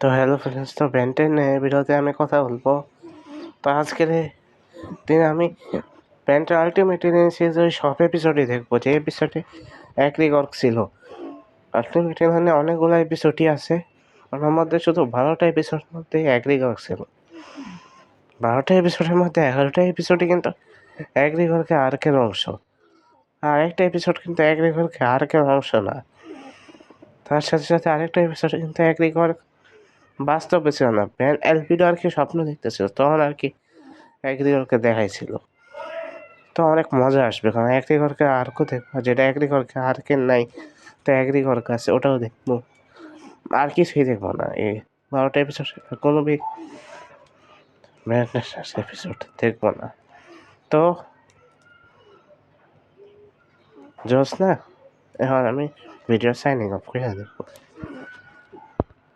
তো hello friends, তো Ben 10 ভিডিওতে আমি কথা বলবো। তো আজকের দিনে আমি বেন্টেন আলটিমেট সিরিজের সব এপিসোডই দেখবো, যে এপিসোডে অ্যাগ্রিগর্ক ছিল। আলটিমেট মানে অনেকগুলো এপিসোডই আছে, ওর মধ্যে শুধু 12টা এপিসোডের মধ্যে অ্যাগ্রিগর্ক ছিল। 12টা এপিসোডের মধ্যে 11টা এপিসোডই কিন্তু অ্যাগ্রিগর্কে আর্কের অংশ, আর একটা এপিসোড কিন্তু অ্যাগ্রিগর্কে আর্কের অংশ না। তার সাথে সাথে আরেকটা এপিসোড কিন্তু অ্যাগ্রিগর্ক বাস্তবে ছিল না, ব্যান এলপিডো আর কি স্বপ্ন দেখতেছিল, তখন আর কি অ্যাগ্রিগরকে দেখাইছিল। তো অনেক মজা আসবে, কারণ অ্যাগ্রিগরকে আর্কও দেখবো, যেটা অ্যাগ্রিগরকে আর্কের নাই, তো অ্যাগ্রিগরকে আছে ওটাও দেখবো। আর কিছুই দেখবো না এই 12টা এপিসোড, কোনো এপিসোড দেখবো না। তো জোস না, এখন আমি ভিডিও সাইনিং অফ করে দেখবো।